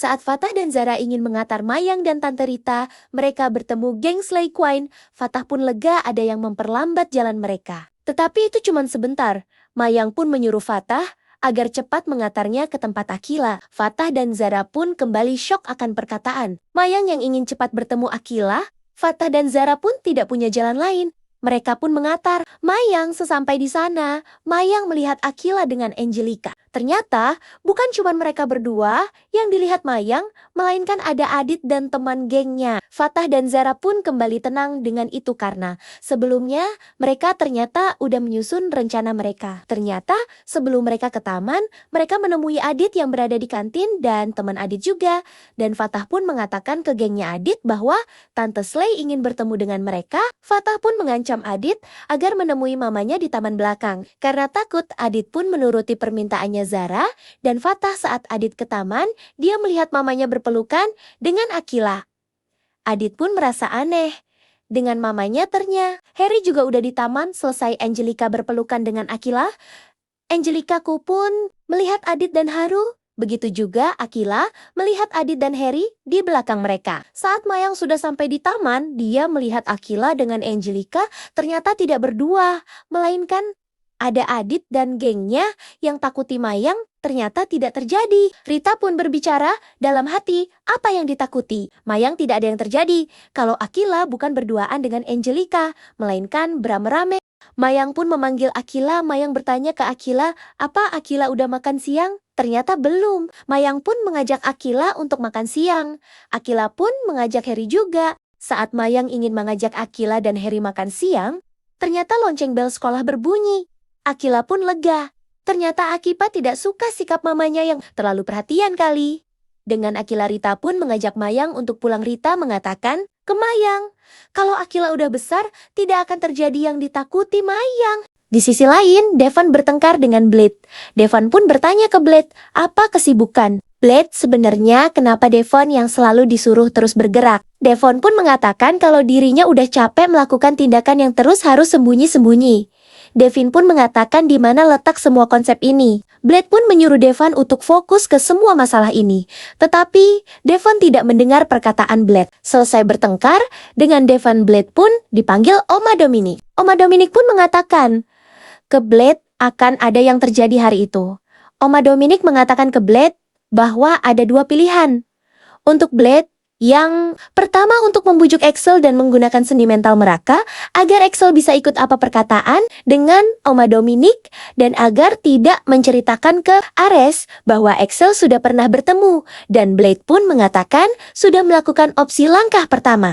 Saat Fatah dan Zara ingin mengantar Mayang dan Tante Rita, mereka bertemu geng Slay Queen. Fatah pun lega ada yang memperlambat jalan mereka. Tetapi itu cuma sebentar. Mayang pun menyuruh Fatah agar cepat mengantarnya ke tempat Akila. Fatah dan Zara pun kembali syok akan perkataan Mayang yang ingin cepat bertemu Akila. Fatah dan Zara pun tidak punya jalan lain. Mereka pun mengantar Mayang. Sesampai di sana, Mayang melihat Akila dengan Angelica. Ternyata bukan cuma mereka berdua yang dilihat Mayang, melainkan ada Adit dan teman gengnya. Fatah dan Zara pun kembali tenang dengan itu karena sebelumnya mereka ternyata udah menyusun rencana mereka. Ternyata sebelum mereka ke taman, mereka menemui Adit yang berada di kantin dan teman Adit juga. Dan Fatah pun mengatakan ke gengnya Adit bahwa Tante Slay ingin bertemu dengan mereka. Fatah pun mengancam Adit agar menemui mamanya di taman belakang. Karena takut, Adit pun menuruti permintaannya Zara dan Fatah. Saat Adit ke taman, dia melihat mamanya berpelukan dengan Akila. Adit pun merasa aneh dengan mamanya. Ternyata Harry juga udah di taman. Selesai Angelica berpelukan dengan Akila, Angelica pun melihat Adit dan haru. Begitu juga Akila melihat Adit dan Harry di belakang mereka. Saat Mayang sudah sampai di taman, dia melihat Akila dengan Angelica ternyata tidak berdua, melainkan ada Adit dan gengnya yang takuti Mayang ternyata tidak terjadi. Rita pun berbicara dalam hati, apa yang ditakuti? Mayang tidak ada yang terjadi. Kalau Akila bukan berduaan dengan Angelica, melainkan beramai-ramai. Mayang pun memanggil Akila. Mayang bertanya ke Akila, apa Akila udah makan siang? Ternyata belum. Mayang pun mengajak Akila untuk makan siang. Akila pun mengajak Harry juga. Saat Mayang ingin mengajak Akila dan Harry makan siang, ternyata lonceng bel sekolah berbunyi. Akila pun lega. Ternyata Akipa tidak suka sikap mamanya yang terlalu perhatian kali. Dengan Akila, Rita pun mengajak Mayang untuk pulang. Rita mengatakan ke Mayang, kalau Akila udah besar, tidak akan terjadi yang ditakuti Mayang. Di sisi lain, Devon bertengkar dengan Blade. Devon pun bertanya ke Blade, apa kesibukan? Blade, sebenarnya kenapa Devon yang selalu disuruh terus bergerak? Devon pun mengatakan kalau dirinya udah capek melakukan tindakan yang terus harus sembunyi-sembunyi. Devin pun mengatakan di mana letak semua konsep ini. Blade pun menyuruh Devon untuk fokus ke semua masalah ini. Tetapi Devon tidak mendengar perkataan Blade. Selesai bertengkar dengan Devon, Blade pun dipanggil Oma Dominic. Oma Dominic pun mengatakan ke Blade akan ada yang terjadi hari itu. Oma Dominic mengatakan ke Blade bahwa ada dua pilihan. Untuk Blade, yang pertama untuk membujuk Axel dan menggunakan seni mental mereka agar Axel bisa ikut apa perkataan dengan Oma Dominic dan agar tidak menceritakan ke Ares bahwa Axel sudah pernah bertemu, dan Blade pun mengatakan sudah melakukan opsi langkah pertama.